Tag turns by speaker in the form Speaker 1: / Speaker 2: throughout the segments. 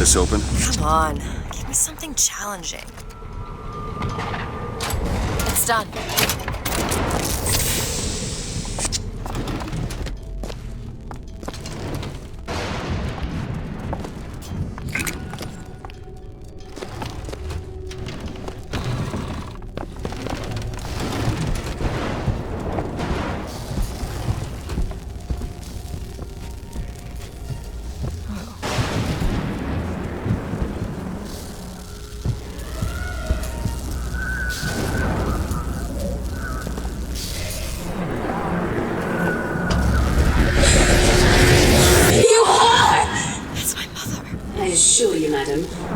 Speaker 1: this open?
Speaker 2: Come on, give me something challenging. It's done.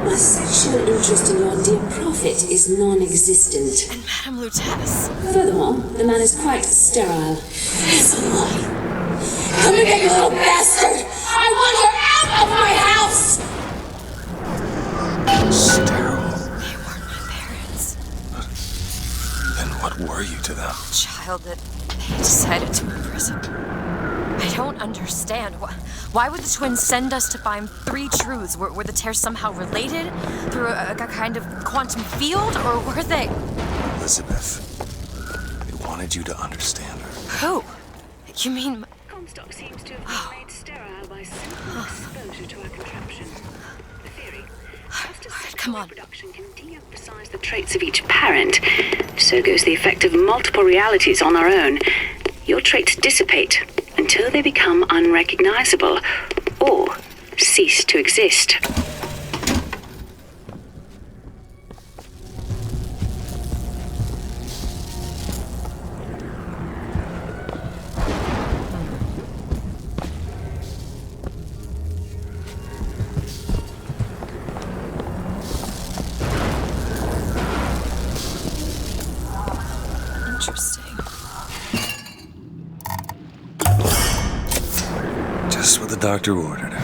Speaker 3: My sexual interest in your dear prophet is non-existent.
Speaker 2: And Madame Lutece.
Speaker 3: Furthermore, the man is quite sterile. It's a lie. Come again, you little bastard! I want her out of my house!
Speaker 1: Sterile?
Speaker 2: They weren't my parents.
Speaker 1: Then what were you to them?
Speaker 2: A child that they decided to imprison. I don't understand. Why would the twins send us to find three truths? Were the tears somehow related through a kind of quantum field, or were they?
Speaker 1: Elizabeth, they wanted you to understand her.
Speaker 2: Who? You mean...
Speaker 4: Comstock seems to have been made sterile by simple exposure to a contraption. The theory, just as
Speaker 2: come on.
Speaker 4: reproduction can de-emphasize the traits of each parent, so goes the effect of multiple realities on our own. Your traits dissipate until they become unrecognizable or cease to exist.
Speaker 2: Interesting.
Speaker 1: Just what the doctor ordered.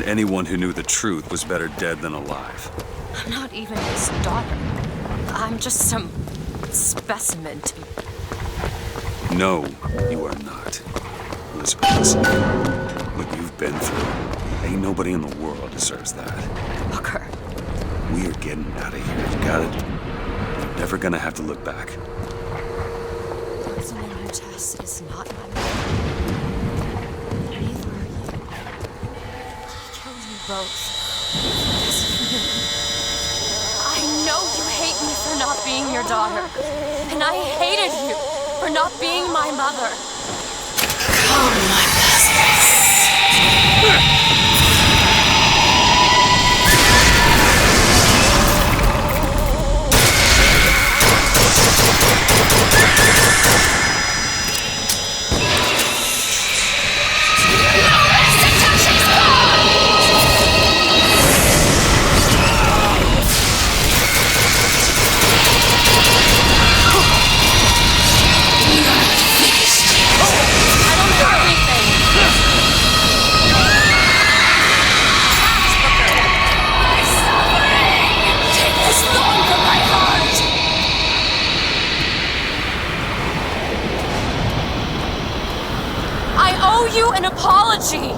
Speaker 1: Anyone who knew the truth was better dead than alive.
Speaker 2: I'm not even his daughter. I'm just some specimen
Speaker 1: No, you are not. Elizabeth, listen. What you've been through, ain't nobody in the world deserves that.
Speaker 2: Booker.
Speaker 1: We are getting out of here, you got it? You're never gonna have to look back.
Speaker 2: Poison in your chest is not my mother. Neither are you. He killed you both. Because of me. I know you hate me for not being your daughter. And I hated you for not being my mother.
Speaker 3: Come, my Lazarus.
Speaker 2: An apology!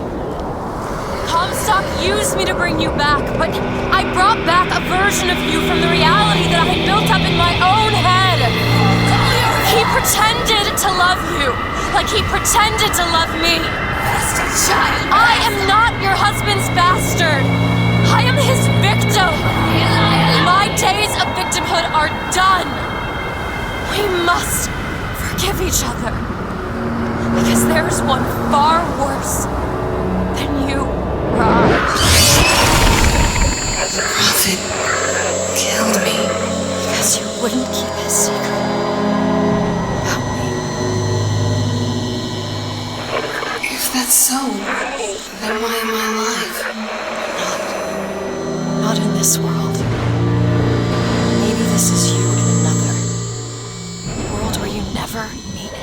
Speaker 2: Comstock used me to bring you back, but I brought back a version of you from the reality that I had built up in my own head. He pretended to love you, like he pretended to love me.
Speaker 3: Bastard child!
Speaker 2: I am not your husband's bastard. I am his victim. My days of victimhood are done. We must forgive each other. Because there's one far worse than you, Rob.
Speaker 3: The prophet killed me.
Speaker 2: Because you wouldn't keep his secret about me.
Speaker 3: If that's so, then why am I alive?
Speaker 2: Not in this world. Maybe this is you in another. A world where you never meet him.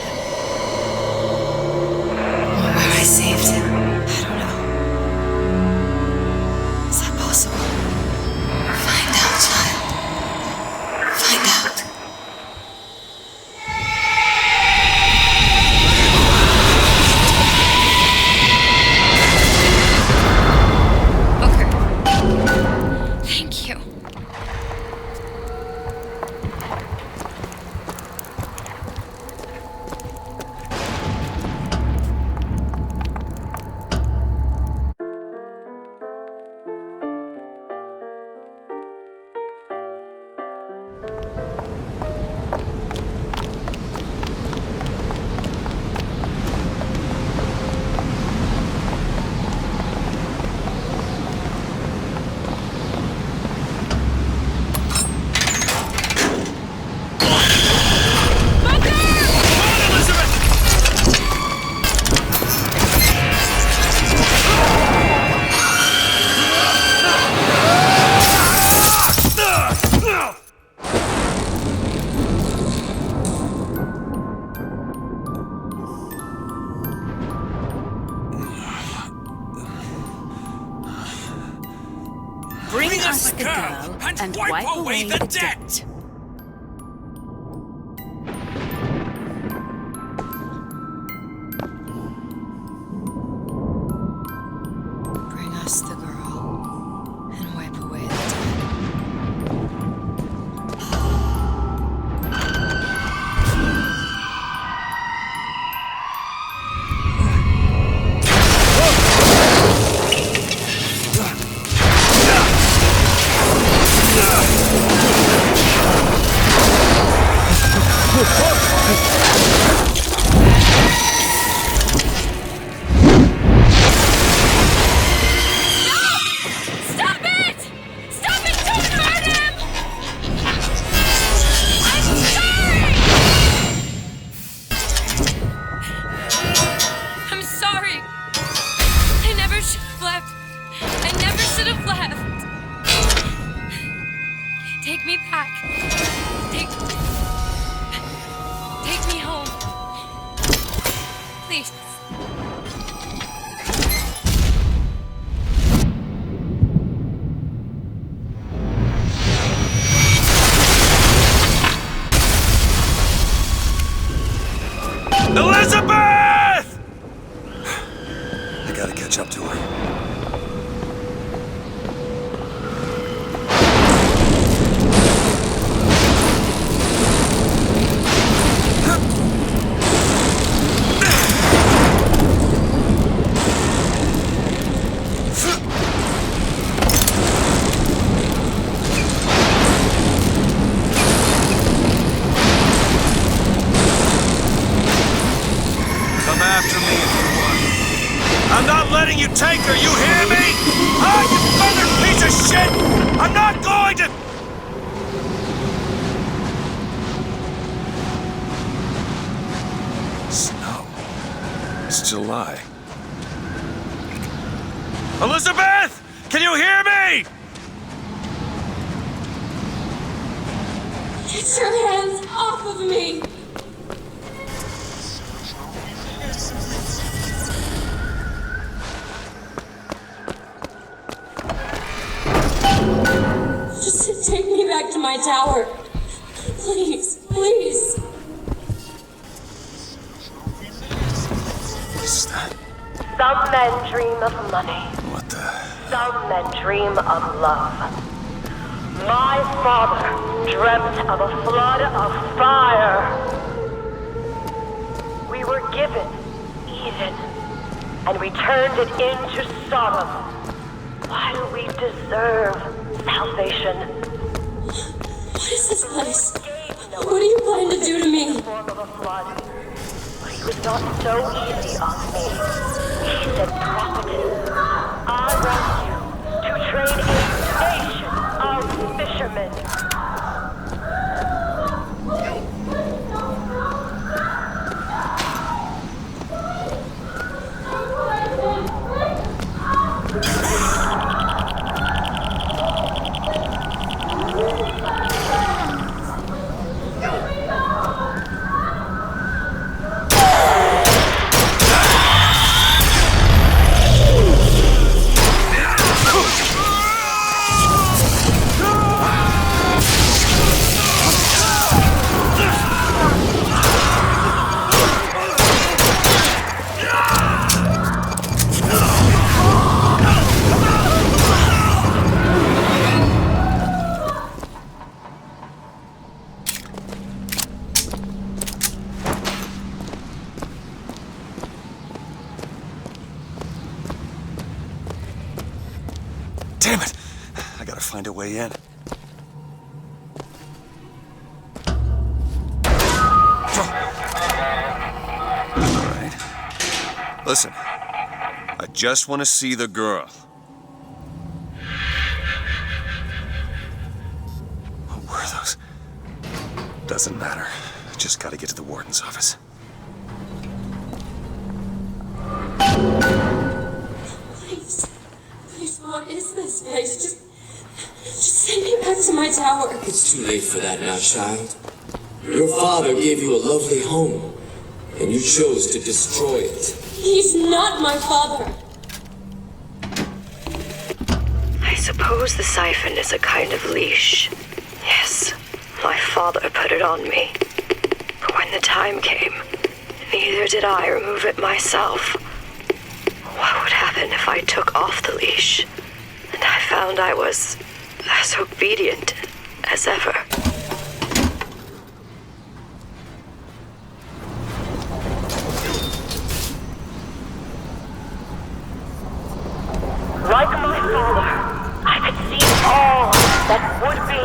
Speaker 3: I saved him.
Speaker 2: I don't know. Is that possible?
Speaker 3: Find out, child. Find out.
Speaker 2: Booker. Thank you.
Speaker 4: Bring us the girl and wipe away the debt.
Speaker 2: Bring us the girl and wipe away the debt.
Speaker 1: you take her, you hear me? Ah, you mother piece of shit! I'm not going to... Snow. It's July. Elizabeth! Can you hear me?
Speaker 3: Get your hands off of me! Just take me back to my tower. Please, please.
Speaker 1: What's that?
Speaker 5: Some men dream of money.
Speaker 1: What the...
Speaker 5: Some men dream of love. My father dreamt of a flood of fire. We were given Eden, and we turned it into Sodom. Why do we deserve salvation?
Speaker 3: What is this place? What are you planning to do to me?
Speaker 5: Form of a flood. But he was not so easy on me. He said, "Prophet, I want you to train a nation of fishermen."
Speaker 1: Damn it! I gotta find a way in. Alright. Listen. I just want to see the girl. What were those? Doesn't matter. I just gotta get to the warden's office.
Speaker 3: What is this place? Just send me back to my tower.
Speaker 6: It's too late for that now, child. Your father gave you a lovely home, and you chose to destroy it.
Speaker 3: He's not my father.
Speaker 5: I suppose the siphon is a kind of leash. Yes, my father put it on me. But when the time came, neither did I remove it myself. What would happen if I took off the leash? And I found I was as obedient as ever. Like my father, I could see all that would be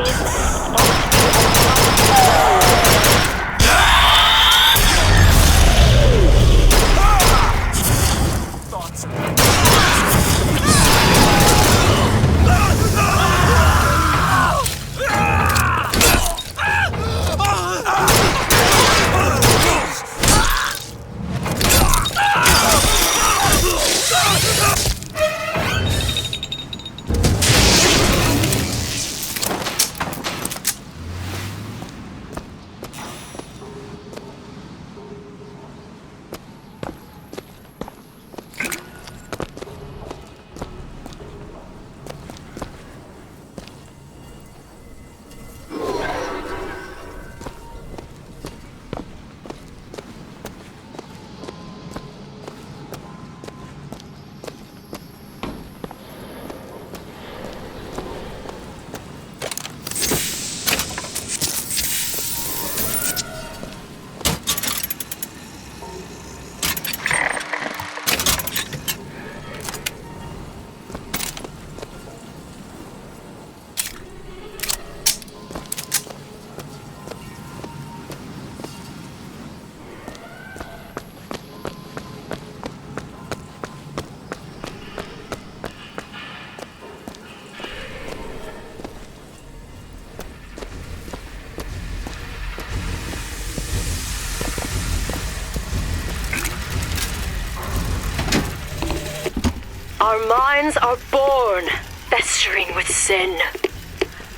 Speaker 5: Our minds are born festering with sin.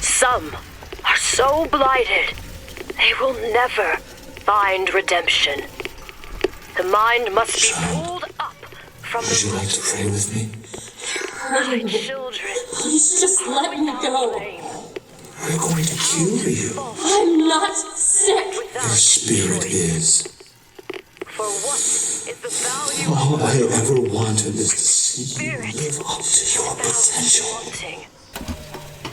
Speaker 5: Some are so blighted, they will never find redemption. The mind must be pulled up from
Speaker 6: Would you like to pray with me?
Speaker 5: my children.
Speaker 3: Please just let me go.
Speaker 6: We're going to cure you.
Speaker 3: I'm not sick.
Speaker 6: Your spirit is.
Speaker 5: For what is the value
Speaker 6: All I ever wanted is to see you
Speaker 5: Spirit.
Speaker 6: live up to your potential.
Speaker 5: wanting?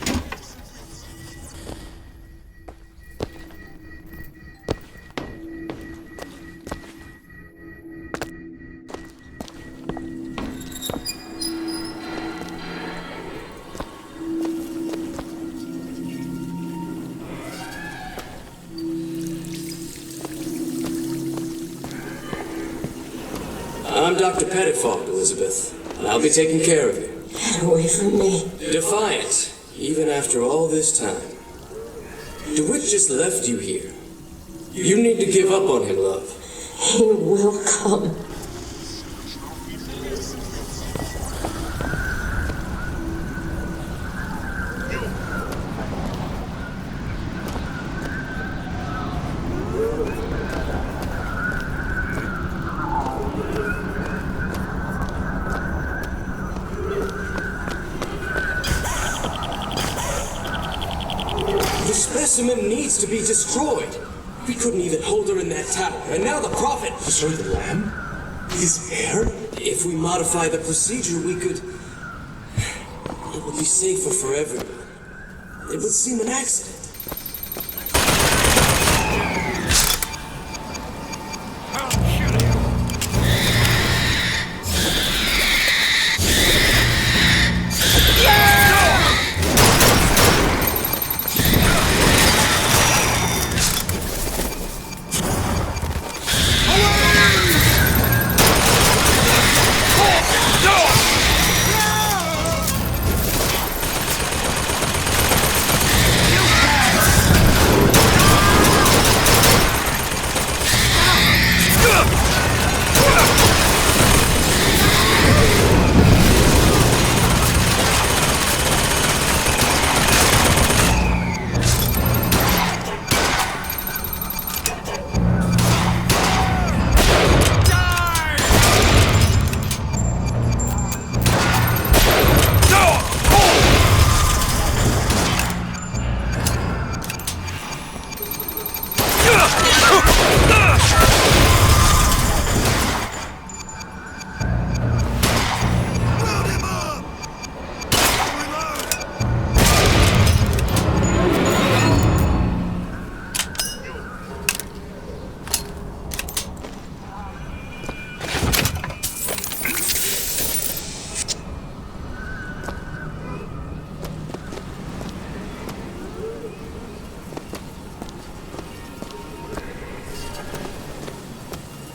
Speaker 6: I'm Dr. Pettifog, Elizabeth, and I'll be taking care of you.
Speaker 3: Get away from me.
Speaker 6: Defiant, even after all this time. DeWitt just left you here. You need to give up on him, love.
Speaker 3: He will come.
Speaker 6: The specimen needs to be destroyed. We couldn't even hold her in that tower, and now the Prophet... Sorry, the lamb? His hair? If we modify the procedure, we could... It would be safer for everyone. It would seem an accident.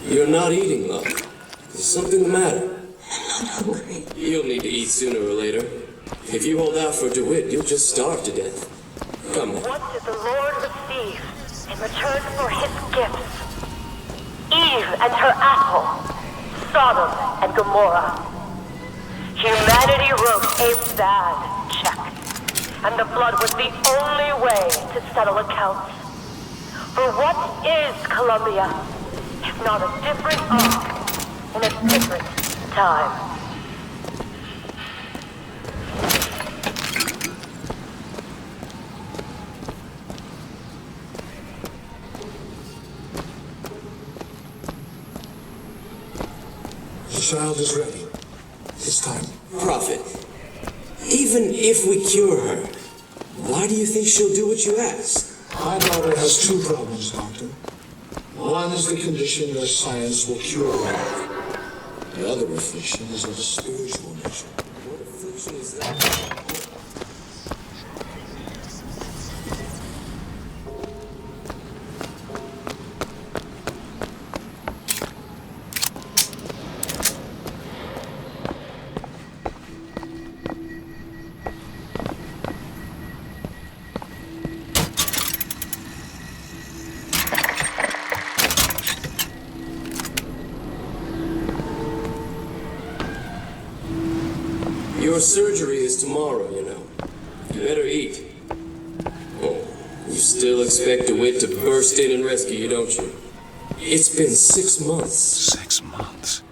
Speaker 6: You're not eating, love. Is something the matter?
Speaker 3: I'm not hungry.
Speaker 6: You'll need to eat sooner or later. If you hold out for DeWitt, you'll just starve to death. Come on.
Speaker 5: What did the Lord receive in return for his gifts? Eve and her apple, Sodom and Gomorrah. Humanity wrote a bad check, and the blood was the only way to settle accounts. For what is Columbia, if not a different arc in a different time?
Speaker 6: The child is ready. It's time. Prophet, even if we cure her, why do you think she'll do what you ask?
Speaker 7: My daughter has two problems, Doctor. One is the condition your science will cure her. The other affliction is of a spiritual nature.
Speaker 6: What affliction is that? Your surgery is tomorrow, you know. You better eat. Oh, you still expect DeWitt to burst in and rescue you, don't you? It's been 6 months.
Speaker 1: 6 months?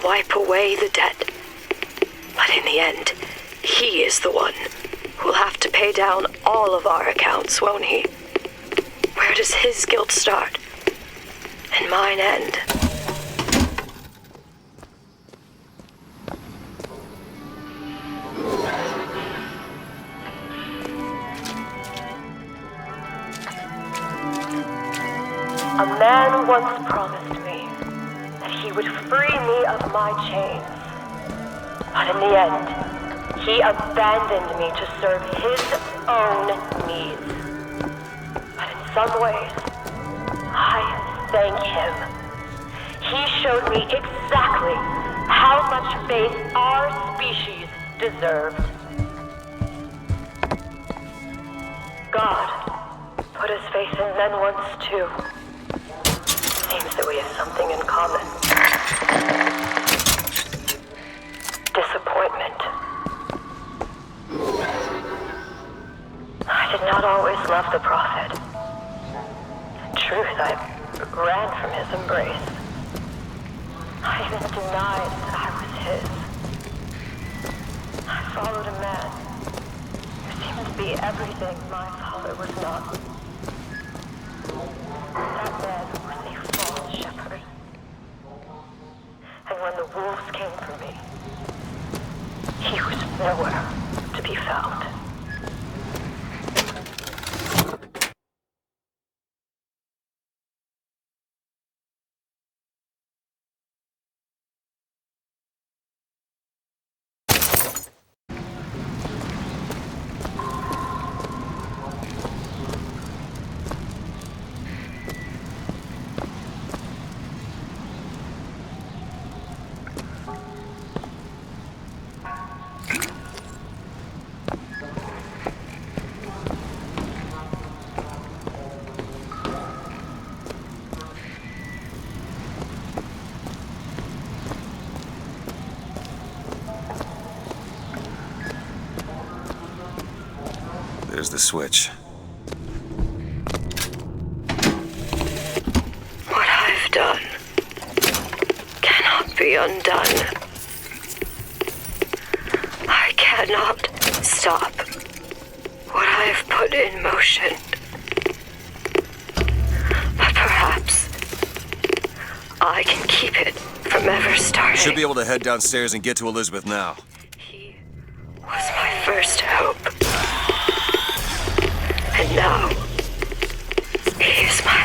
Speaker 5: Wipe away the debt. But in the end, he is the one who'll have to pay down all of our accounts, won't he? Where does his guilt start? And mine end?
Speaker 8: A man once promised me that he would free me of my chains. But in the end, he abandoned me to serve his own needs. But in some ways, I thank him. He showed me exactly how much faith our species deserved. God put his faith in men once too. Seems that we have something in common. Disappointment. I did not always love the prophet. In truth, I ran from his embrace. I even denied that I was his. I followed a man who seemed to be everything my father was not. That man was a false shepherd. And when the wolves came for me, he was nowhere to be found.
Speaker 1: There's the switch.
Speaker 5: What I've done cannot be undone. I cannot stop what I have put in motion. But perhaps I can keep it from ever starting.
Speaker 9: Should be able to head downstairs and get to Elizabeth now.
Speaker 5: He was my first hope. And now, he is my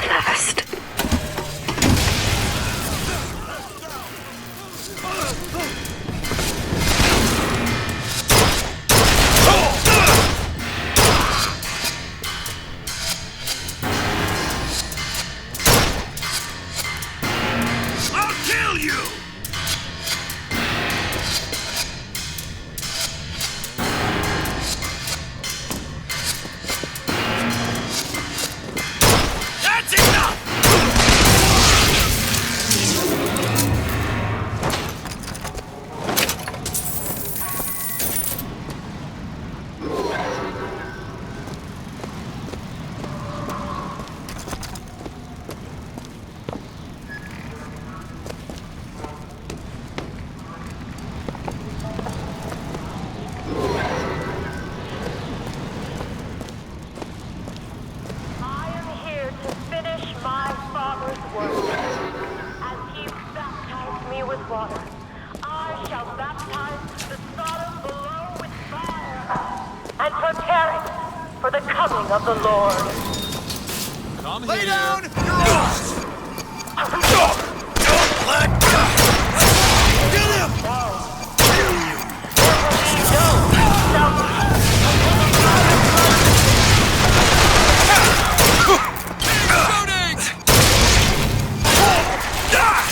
Speaker 8: coming of the Lord.
Speaker 9: Lay down! You're off! Don't let go! Get him!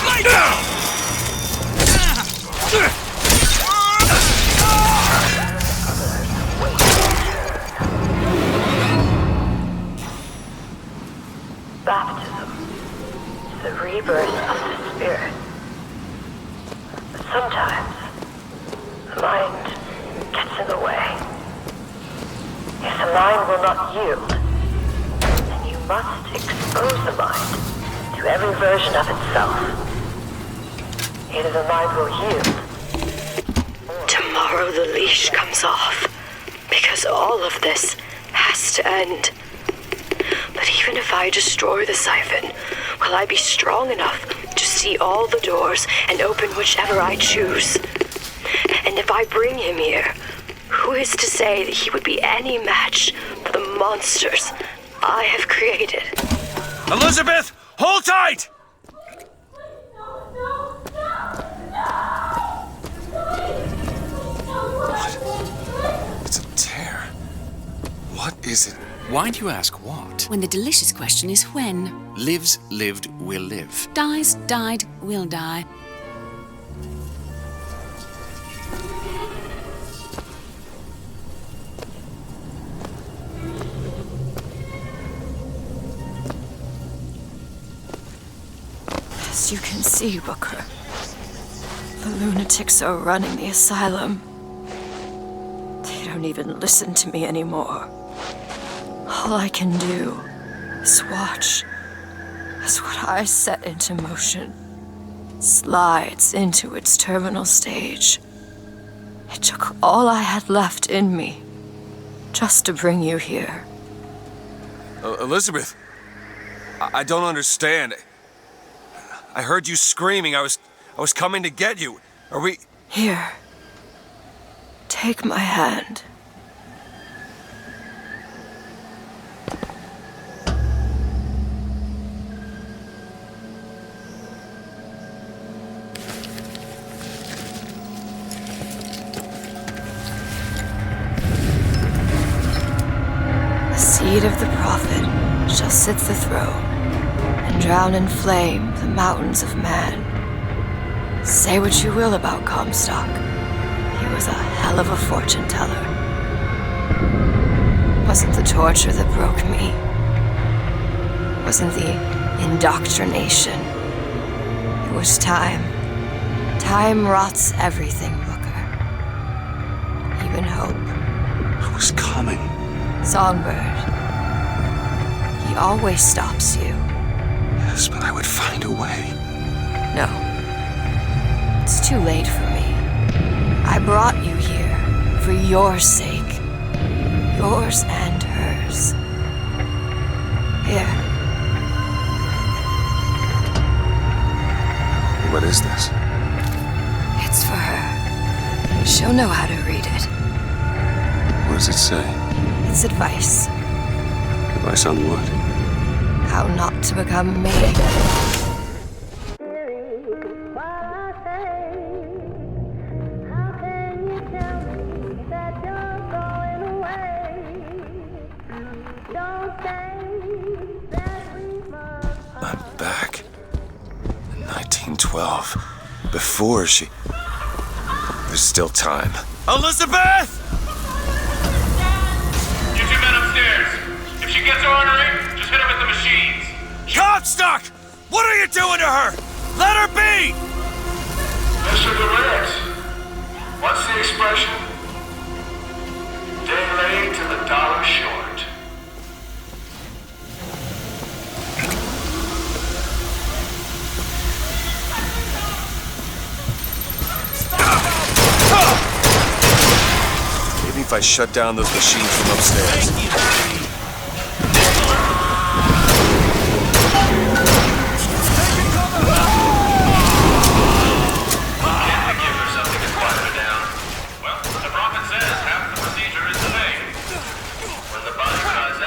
Speaker 9: Lay down!
Speaker 8: Baptism is the rebirth of the spirit. But sometimes the mind gets in the way. If the mind will not yield, then you must expose the mind to every version of itself. Either the mind will yield.
Speaker 5: Tomorrow the leash comes off, because all of this has to end. But even if I destroy the siphon, will I be strong enough to see all the doors and open whichever I choose? And if I bring him here, who is to say that he would be any match for the monsters I have created?
Speaker 9: Elizabeth, hold tight! What? It's a tear. What is it?
Speaker 10: Why do you ask what?
Speaker 11: When the delicious question is when.
Speaker 10: Lives, lived, will live.
Speaker 11: Dies, died, will die.
Speaker 2: As you can see, Booker, the lunatics are running the asylum. They don't even listen to me anymore. All I can do is watch as what I set into motion slides into its terminal stage. It took all I had left in me just to bring you here.
Speaker 9: Elizabeth, I don't understand. I heard you screaming. I was coming to get you. Are we...
Speaker 2: Here. Take my hand. The seed of the prophet shall sit the throne and drown in flame the mountains of man. Say what you will about Comstock. He was a hell of a fortune teller. Wasn't the torture that broke me. Wasn't the indoctrination. It was time. Time rots everything, Booker. Even hope.
Speaker 1: I was coming.
Speaker 2: Songbird. He always stops you.
Speaker 1: Yes, but I would find a way.
Speaker 2: No. It's too late for me. I brought you here for your sake. Yours and hers. Here.
Speaker 1: What is this?
Speaker 2: It's for her. She'll know how to read it.
Speaker 1: What does it say?
Speaker 2: It's advice.
Speaker 1: Advice on what?
Speaker 2: How not to become me.
Speaker 9: I'm back. In 1912. Before she... There's still time. Elizabeth!
Speaker 12: You two men upstairs. If she gets ornery, just hit her with the machines.
Speaker 9: Comstock! What are you doing to her? Let her be!
Speaker 12: Mr. Durant, what's the expression? Day late and the dollar short.
Speaker 9: Maybe if I shut down those machines from upstairs.
Speaker 12: Well, the prophet says half the procedure is the name. When the body cries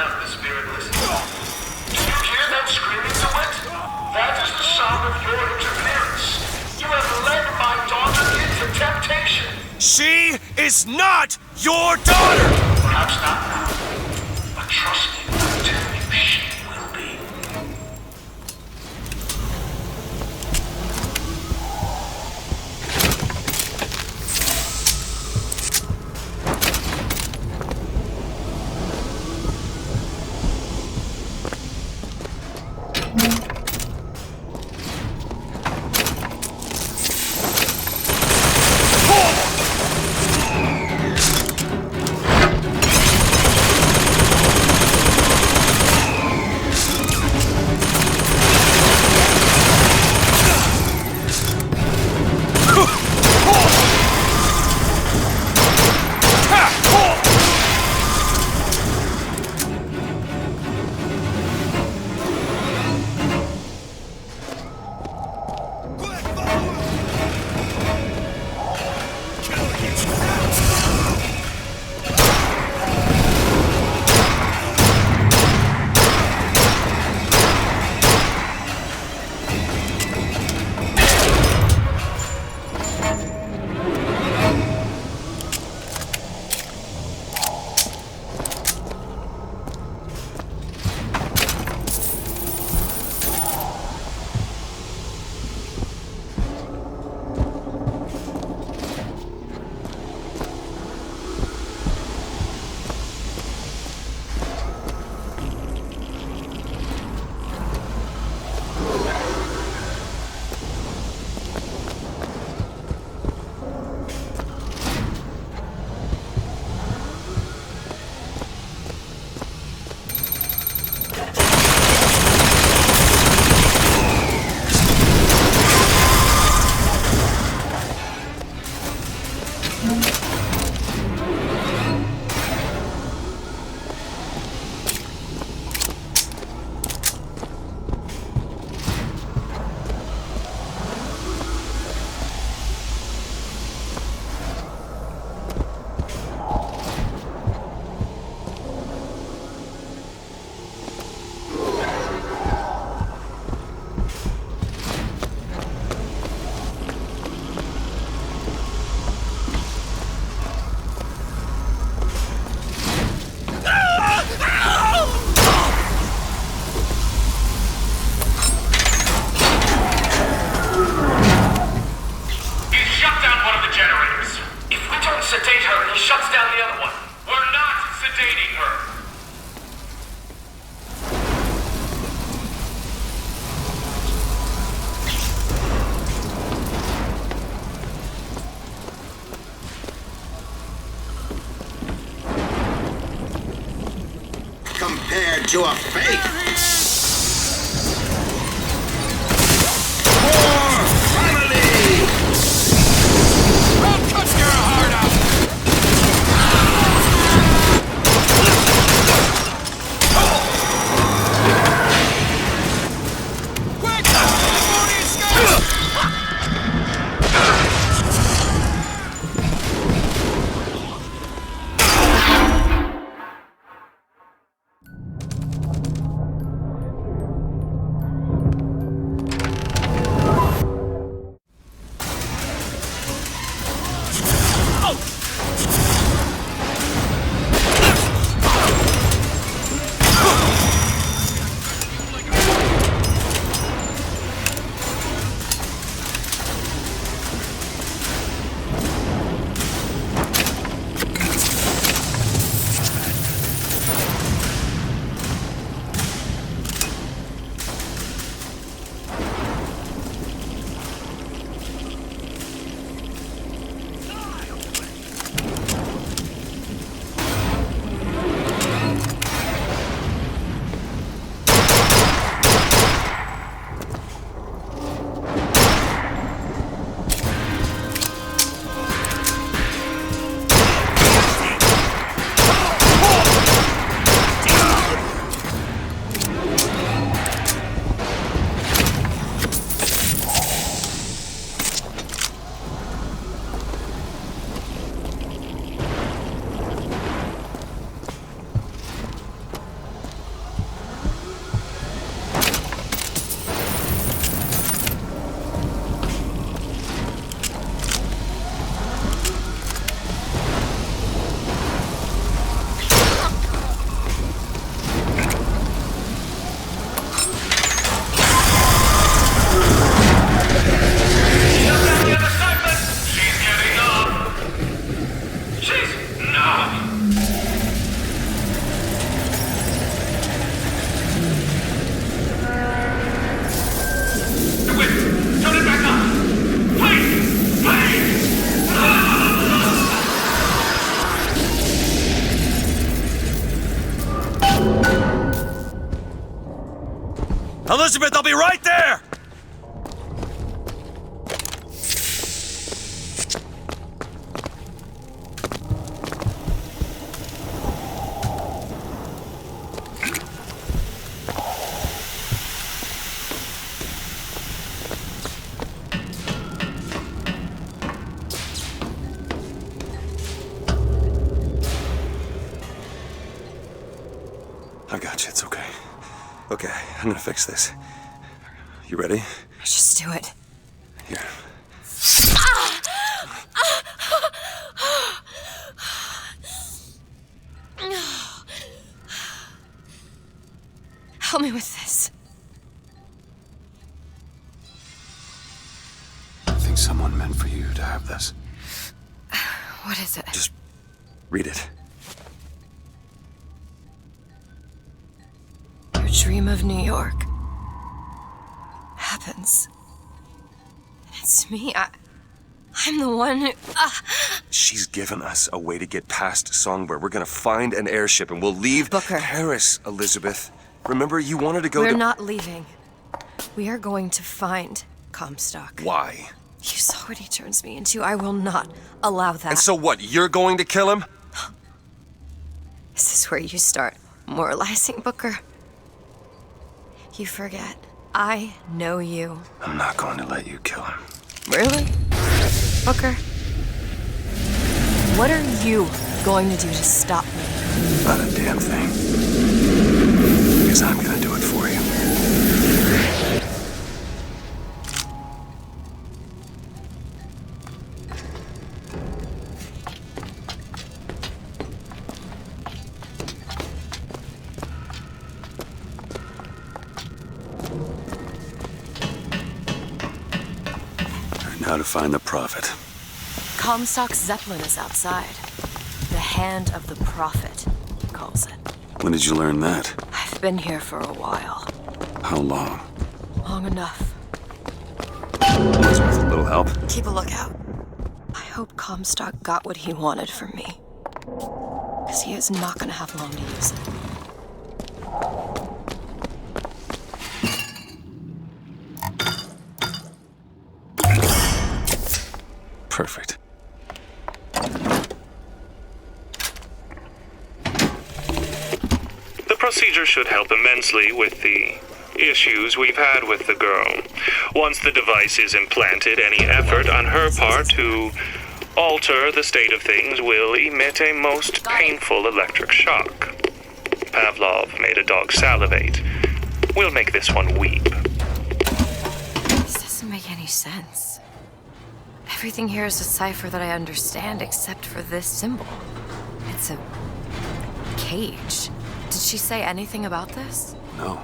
Speaker 9: She is not your daughter!
Speaker 12: Perhaps not now, but trust me when I tell you she will be.
Speaker 13: Compared to a fake. More family!
Speaker 9: I'll cut your heart out! Quick! Before he escapes! I'll be right there!
Speaker 1: I got you, it's okay. Okay, I'm gonna fix this. You ready?
Speaker 2: Just do it.
Speaker 1: Here.
Speaker 2: Help me with this.
Speaker 1: I think someone meant for you to have this.
Speaker 2: What is it?
Speaker 1: Just read it.
Speaker 2: Your dream of New York happens. It's me. I'm the one who...
Speaker 1: She's given us a way to get past Songbird. We're gonna find an airship and we'll leave
Speaker 2: Booker.
Speaker 1: Paris, Elizabeth. Remember, you wanted to go
Speaker 2: We're
Speaker 1: to...
Speaker 2: not leaving. We are going to find Comstock.
Speaker 1: Why?
Speaker 2: You saw what he turns me into. I will not allow that.
Speaker 1: And so what, you're going to kill him?
Speaker 2: Is this where you start moralizing, Booker? You forget. I know you.
Speaker 1: I'm not going to let you kill him.
Speaker 2: Really? Booker? What are you going to do to stop me?
Speaker 1: Not a damn thing. Because I'm gonna do it for you. Now to find the prophet.
Speaker 2: Comstock's Zeppelin is outside. The hand of the prophet, he calls it.
Speaker 1: When did you learn that?
Speaker 2: I've been here for a while.
Speaker 1: How long?
Speaker 2: Long enough.
Speaker 1: With a little help.
Speaker 2: Keep a lookout. I hope Comstock got what he wanted from me. Because he is not going to have long to use it.
Speaker 1: Perfect.
Speaker 14: The procedure should help immensely with the issues we've had with the girl. Once the device is implanted, any effort on her part to alter the state of things will emit a most painful electric shock. Pavlov made a dog salivate. We'll make this one weep.
Speaker 2: This doesn't make any sense. Everything here is a cipher that I understand except for this symbol. It's a cage. Did she say anything about this?
Speaker 1: No.